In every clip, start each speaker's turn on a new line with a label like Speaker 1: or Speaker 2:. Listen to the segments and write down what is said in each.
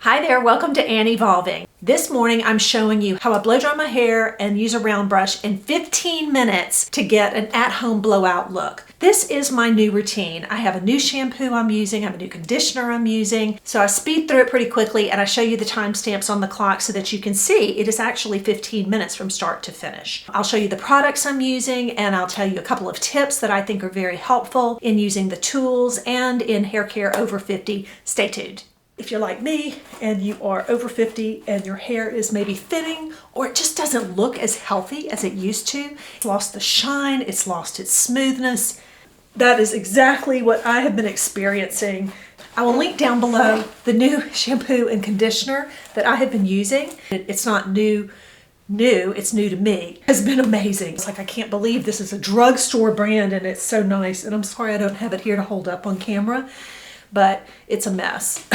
Speaker 1: Hi there, welcome to AnnEvolving. This morning I'm showing you how I blow dry my hair and use a round brush in 15 minutes to get an at-home blowout look. This is my new routine. I have a new shampoo I'm using, I have a new conditioner I'm using, so I speed through it pretty quickly and I show you the timestamps on the clock so that you can see it is actually 15 minutes from start to finish. I'll show you the products I'm using and I'll tell you a couple of tips that I think are very helpful in using the tools and in hair care over 50. Stay tuned. If you're like me and you are over 50 and your hair is maybe thinning or it just doesn't look as healthy as it used to, it's lost the shine, it's lost its smoothness. That is exactly what I have been experiencing. I will link down below the new shampoo and conditioner that I have been using. It's not new, it's new to me. It's been amazing. It's like, I can't believe this is a drugstore brand and it's so nice. And I'm sorry I don't have it here to hold up on camera, but it's a mess.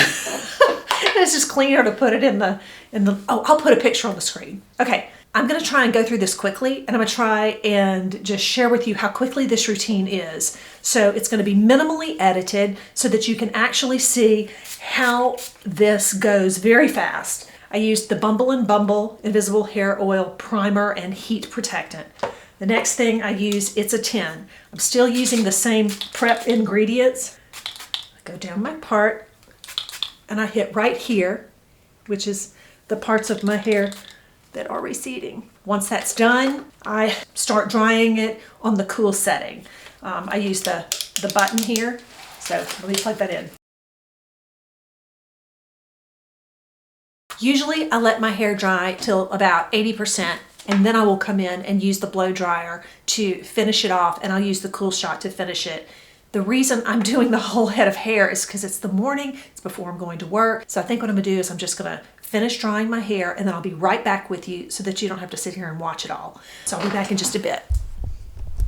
Speaker 1: It's just cleaner to put it in the, oh, I'll put a picture on the screen. Okay, I'm gonna try and go through this quickly and I'm gonna try and just share with you how quickly this routine is. So it's gonna be minimally edited so that you can actually see how this goes very fast. I used the Bumble & Bumble Invisible Hair Oil Primer and Heat Protectant. The next thing I use, it's a 10. I'm still using the same prep ingredients. Go down my part and I hit right here, which is the parts of my hair that are receding. Once that's done, I start drying it on the cool setting. I use the button here, so let me plug that in. Usually I let my hair dry till about 80%, and then I will come in and use the blow dryer to finish it off, and I'll use the cool shot to finish it. The reason I'm doing the whole head of hair is because it's the morning, it's before I'm going to work. So I think what I'm gonna do is I'm just gonna finish drying my hair and then I'll be right back with you so that you don't have to sit here and watch it all. So I'll be back in just a bit.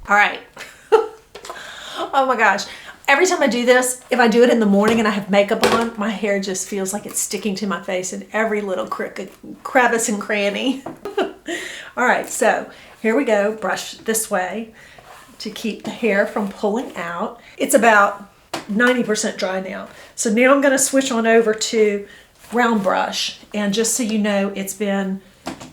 Speaker 1: All right. Oh my gosh. Every time I do this, if I do it in the morning and I have makeup on, my hair just feels like it's sticking to my face in every little crevice and cranny. All right, so here we go. Brush this way to keep the hair from pulling out. It's about 90% dry now. So now I'm gonna switch on over to round brush. And just so you know, it's been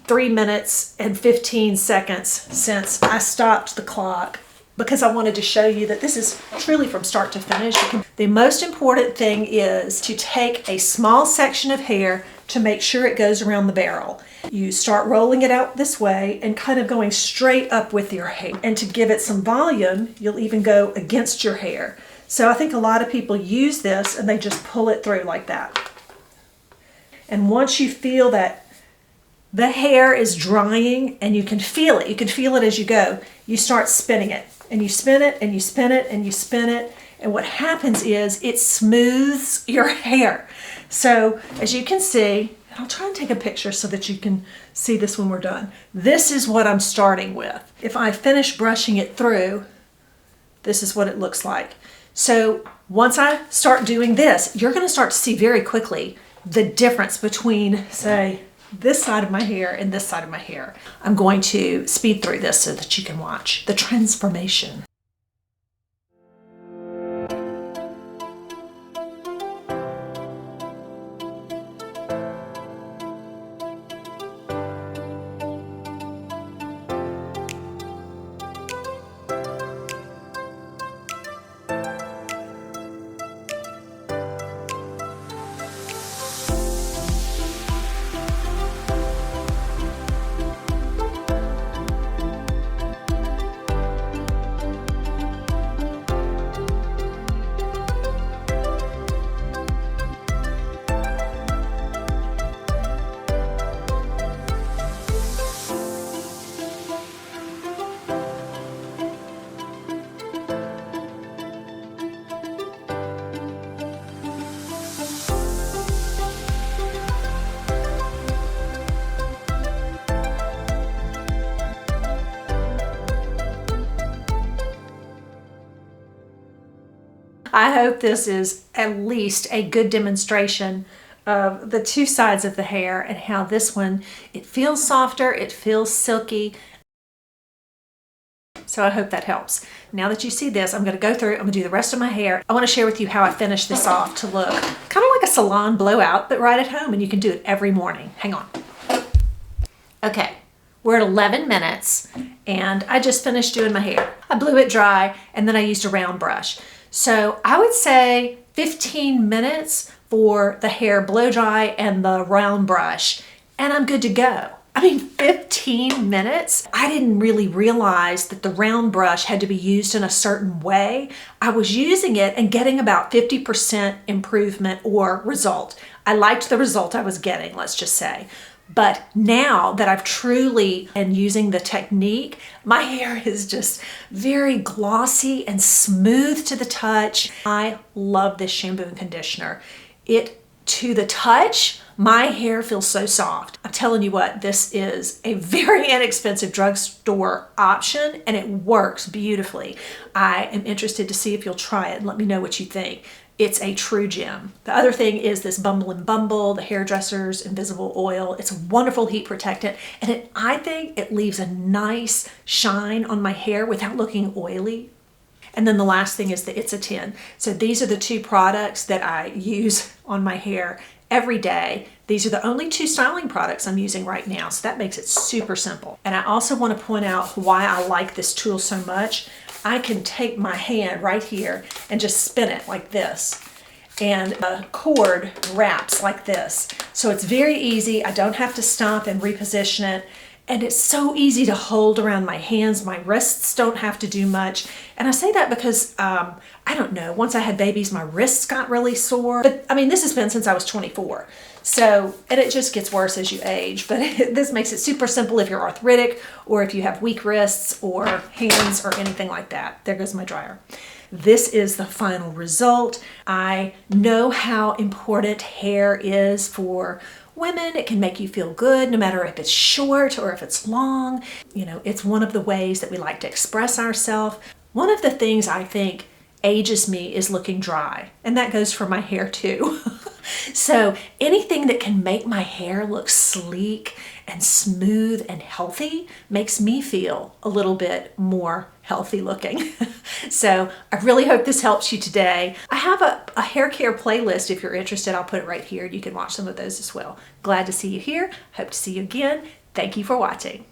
Speaker 1: 3 minutes and 15 seconds since I stopped the clock because I wanted to show you that this is truly from start to finish. The most important thing is to take a small section of hair to make sure it goes around the barrel. You start rolling it out this way and kind of going straight up with your hair. And to give it some volume, you'll even go against your hair. So I think a lot of people use this and they just pull it through like that. And once you feel that the hair is drying and you can feel it as you go, you start spinning it. And you spin it and you spin it and you spin it. And what happens is it smooths your hair. So as you can see, I'll try and take a picture so that you can see this when we're done. This is what I'm starting with. If I finish brushing it through, this is what it looks like. So once I start doing this, you're gonna start to see very quickly the difference between, say, this side of my hair and this side of my hair. I'm going to speed through this so that you can watch the transformation. I hope this is at least a good demonstration of the two sides of the hair and how this one, it feels softer, it feels silky. So I hope that helps. Now that you see this, I'm going to go through, I'm going to do the rest of my hair. I want to share with you how I finish this off to look kind of like a salon blowout, but right at home, and you can do it every morning. Hang on. Okay, we're at 11 minutes and I just finished doing my hair. I blew it dry and then I used a round brush. So I would say 15 minutes for the hair blow dry and the round brush, and I'm good to go. I mean, 15 minutes? I didn't really realize that the round brush had to be used in a certain way. I was using it and getting about 50% improvement or result. I liked the result I was getting, let's just say. But now that I've truly been using the technique, my hair is just very glossy and smooth to the touch. I love this shampoo and conditioner. To the touch, my hair feels so soft. I'm telling you what, this is a very inexpensive drugstore option and it works beautifully. I am interested to see if you'll try it and let me know what you think. It's a true gem. The other thing is this Bumble and Bumble, the hairdresser's invisible oil. It's a wonderful heat protectant, and I think it leaves a nice shine on my hair without looking oily. And then the last thing is the It's a 10. So these are the two products that I use on my hair every day. These are the only two styling products I'm using right now, so that makes it super simple. And I also want to point out why I like this tool so much. I can take my hand right here and just spin it like this, and the cord wraps like this. So it's very easy. I don't have to stop and reposition it. And it's so easy to hold around my hands. My wrists don't have to do much. And I say that because, I don't know, once I had babies, my wrists got really sore. But I mean, this has been since I was 24. So, and it just gets worse as you age. But this makes it super simple if you're arthritic or if you have weak wrists or hands or anything like that. There goes my dryer. This is the final result. I know how important hair is for women. It can make you feel good no matter if it's short or if it's long. You know, it's one of the ways that we like to express ourselves. One of the things I think ages me is looking dry, and that goes for my hair too. So anything that can make my hair look sleek and smooth and healthy makes me feel a little bit more healthy looking. So I really hope this helps you today. I have a hair care playlist. If you're interested, I'll put it right here. You can watch some of those as well. Glad to see you here. Hope to see you again. Thank you for watching.